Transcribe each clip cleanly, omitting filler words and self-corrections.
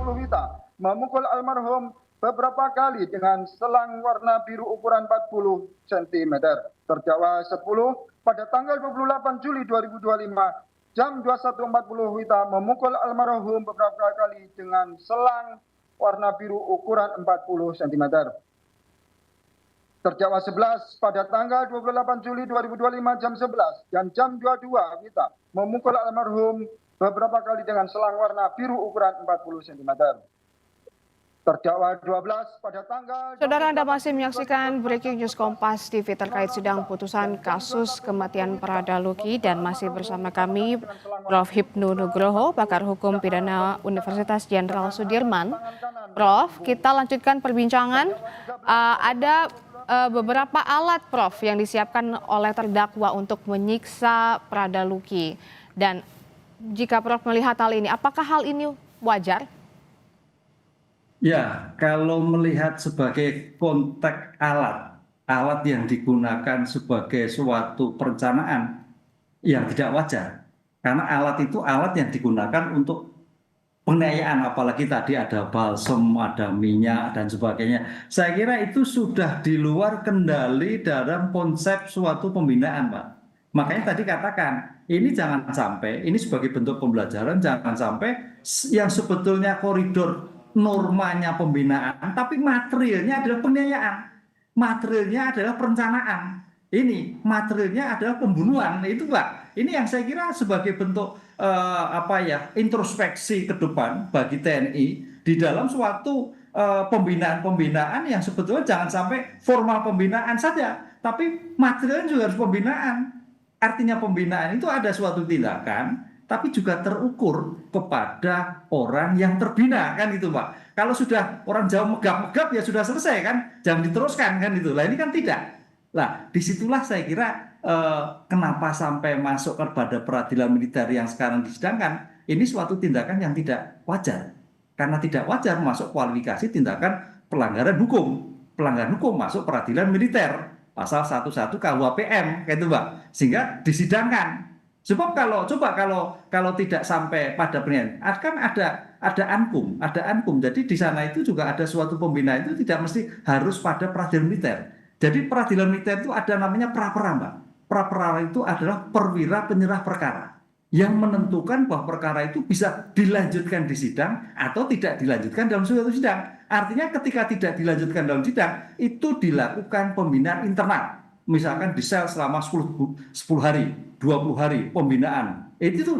Wita memukul almarhum beberapa kali dengan selang warna biru ukuran 40 cm. Terdakwa 10 pada tanggal 28 Juli 2025 jam 21.40 Wita memukul almarhum beberapa kali dengan selang warna biru ukuran 40 cm. Terdakwa 11 pada tanggal 28 Juli 2025 jam 11 dan jam 22 Wita memukul almarhum beberapa kali dengan selang warna biru ukuran 40 cm. Terdakwa 12 pada tanggal... Saudara, Anda masih menyaksikan Breaking News Kompas TV terkait sidang putusan kasus kematian Prada Luki dan masih bersama kami Prof. Hipnu Nugroho, pakar hukum pidana Universitas Jenderal Sudirman. Prof, kita lanjutkan perbincangan. Ada beberapa alat, Prof, yang disiapkan oleh terdakwa untuk menyiksa Prada Luki. Dan jika Prof melihat hal ini, apakah hal ini wajar? Ya, kalau melihat sebagai konteks alat yang digunakan sebagai suatu perencanaan yang tidak wajar. Karena alat itu alat yang digunakan untuk penganiayaan, apalagi tadi ada balsem, ada minyak, dan sebagainya. Saya kira itu sudah di luar kendali dalam konsep suatu pembinaan, Pak. Makanya tadi katakan, ini jangan sampai, ini sebagai bentuk pembelajaran, jangan sampai yang sebetulnya koridor normanya pembinaan, tapi materialnya adalah penganiayaan, materialnya adalah perencanaan, ini materialnya adalah pembunuhan. Itu Pak, ini yang saya kira sebagai bentuk introspeksi ke depan bagi TNI di dalam suatu pembinaan yang sebetulnya jangan sampai formal pembinaan saja, tapi materialnya juga harus pembinaan. Artinya pembinaan itu ada suatu tindakan tapi juga terukur kepada orang yang terbina, kan gitu Pak. Kalau sudah orang Jawa megap-megap ya sudah selesai kan, jangan diteruskan kan gitu. Lah ini kan tidak. Lah disitulah saya kira kenapa sampai masuk kepada peradilan militer yang sekarang disidangkan, ini suatu tindakan yang tidak wajar. Karena tidak wajar masuk kualifikasi tindakan pelanggaran hukum. Pelanggaran hukum masuk peradilan militer, pasal 11 KUHPM gitu Pak. Sehingga disidangkan. Sebab kalau tidak sampai pada penilaian, kan ada ankum. Jadi di sana itu juga ada suatu pembinaan, itu tidak mesti harus pada peradilan militer. Jadi peradilan militer itu ada namanya prapera, Mbak. Prapera itu adalah perwira penyerah perkara yang menentukan bahwa perkara itu bisa dilanjutkan di sidang atau tidak dilanjutkan dalam suatu sidang. Artinya ketika tidak dilanjutkan dalam sidang, itu dilakukan pembinaan internal. Misalkan di sel selama 10 hari, 20 hari pembinaan. Itu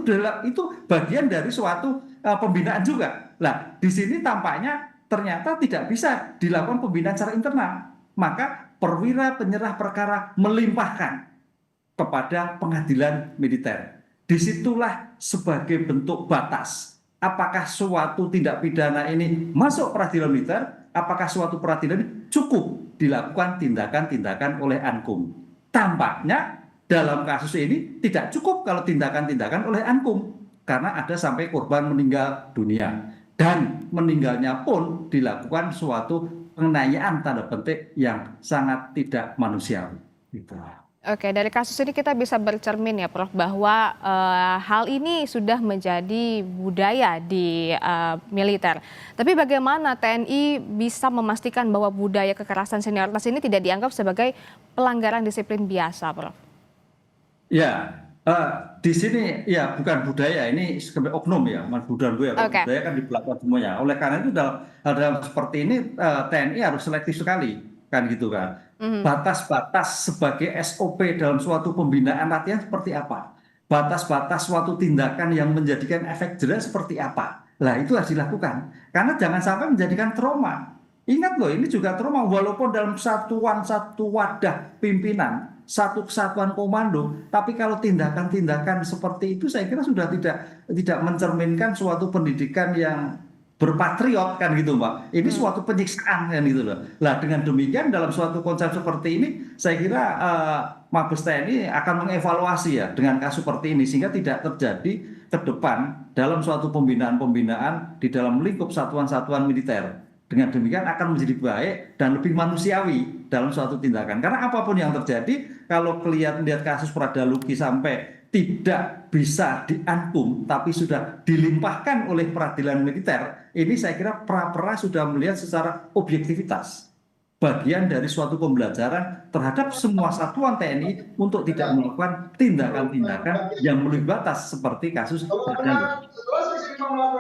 bagian dari suatu pembinaan juga. Nah, di sini tampaknya ternyata tidak bisa dilakukan pembinaan secara internal. Maka perwira penyerah perkara melimpahkan kepada pengadilan militer. Disitulah sebagai bentuk batas. Apakah suatu tindak pidana ini masuk peradilan militer? Apakah suatu peradilan ini cukup dilakukan tindakan-tindakan oleh ankum? Tampaknya dalam kasus ini tidak cukup kalau tindakan-tindakan oleh ankum, karena ada sampai korban meninggal dunia dan meninggalnya pun dilakukan suatu penganiayaan tanda petik yang sangat tidak manusiawi. Gitu. Oke, dari kasus ini kita bisa bercermin ya Prof, bahwa hal ini sudah menjadi budaya di militer. Tapi bagaimana TNI bisa memastikan bahwa budaya kekerasan senioritas ini tidak dianggap sebagai pelanggaran disiplin biasa, Prof? Ya, di sini ya bukan budaya, ini sebagai oknum ya, mas budaya gue ya. Okay. Budaya kan di belakang semuanya. Oleh karena itu dalam seperti ini TNI harus selektif sekali, kan gitu kan. Batas-batas sebagai SOP dalam suatu pembinaan latihan seperti apa? Batas-batas suatu tindakan yang menjadikan efek jerah seperti apa? Nah itu harus dilakukan. Karena jangan sampai menjadikan trauma. Ingat loh, ini juga trauma walaupun dalam satu wadah pimpinan, satu kesatuan komando, tapi kalau tindakan-tindakan seperti itu saya kira sudah tidak mencerminkan suatu pendidikan yang berpatriot, kan gitu Mbak. Ini suatu penyiksaan kan gitu loh. Nah dengan demikian dalam suatu konsep seperti ini saya kira Mabes TNI akan mengevaluasi ya dengan kasus seperti ini sehingga tidak terjadi ke depan dalam suatu pembinaan di dalam lingkup satuan-satuan militer. Dengan demikian akan menjadi baik dan lebih manusiawi dalam suatu tindakan. Karena apapun yang terjadi, kalau melihat kasus Prada Luki sampai tidak bisa diangkum tapi sudah dilimpahkan oleh peradilan militer, ini saya kira pra-pera sudah melihat secara objektivitas bagian dari suatu pembelajaran terhadap semua satuan TNI untuk tidak melakukan tindakan-tindakan yang melebihi batas seperti kasus Pradalo.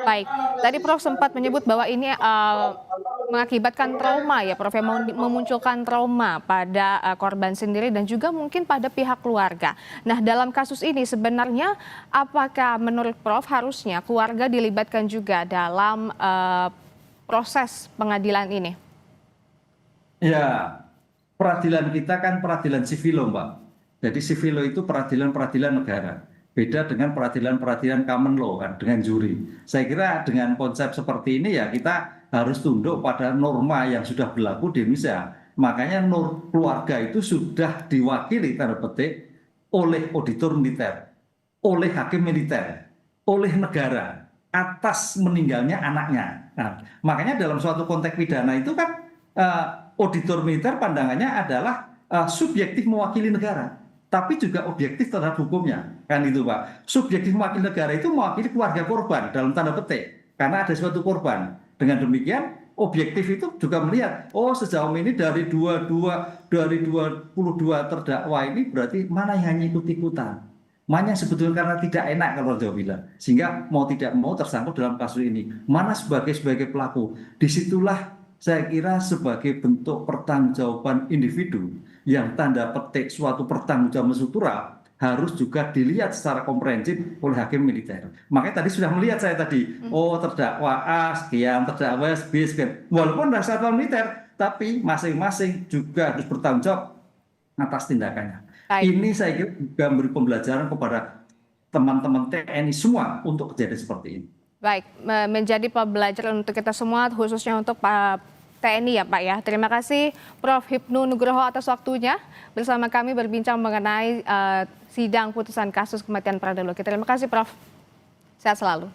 Baik, tadi Prof sempat menyebut bahwa ini mengakibatkan trauma ya Prof, yang memunculkan trauma pada korban sendiri dan juga mungkin pada pihak keluarga. Nah, dalam kasus ini sebenarnya apakah menurut Prof harusnya keluarga dilibatkan juga dalam proses pengadilan ini? Ya, peradilan kita kan peradilan sivil, Mbak. Jadi sivil itu peradilan-peradilan negara. Beda dengan peradilan-peradilan common law kan, dengan juri. Saya kira dengan konsep seperti ini ya kita harus tunduk pada norma yang sudah berlaku di Indonesia. Makanya keluarga itu sudah diwakili tanda petik oleh auditor militer, oleh hakim militer, oleh negara atas meninggalnya anaknya. Nah, makanya dalam suatu konteks pidana itu kan auditor militer pandangannya adalah subjektif mewakili negara, tapi juga objektif terhadap hukumnya, kan itu Pak. Subjektif mewakili negara itu mewakili keluarga korban dalam tanda petik, karena ada suatu korban. Dengan demikian, objektif itu juga melihat, oh sejauh ini dari 22 terdakwa ini berarti mana yang hanya ikut-ikutan, mana yang sebetulnya karena tidak enak kalau Jawa bilang, sehingga mau tidak mau tersangkut dalam kasus ini, mana sebagai pelaku. Disitulah saya kira sebagai bentuk pertanggungjawaban individu yang tanda petik suatu pertanggungjawaban struktural harus juga dilihat secara komprehensif oleh hakim militer. Makanya tadi sudah melihat saya tadi, oh terdakwa A sekian, terdakwa B sekian. Walaupun dari satuan militer, tapi masing-masing juga harus bertanggung jawab atas tindakannya. Baik. Ini saya kira juga memberi pembelajaran kepada teman-teman TNI semua untuk kejadian seperti ini. Baik, menjadi pembelajaran untuk kita semua, khususnya untuk TNI ya Pak ya. Terima kasih Prof. Hipnu Nugroho atas waktunya bersama kami berbincang mengenai sidang putusan kasus kematian Pradalo. Terima kasih Prof. Sehat selalu.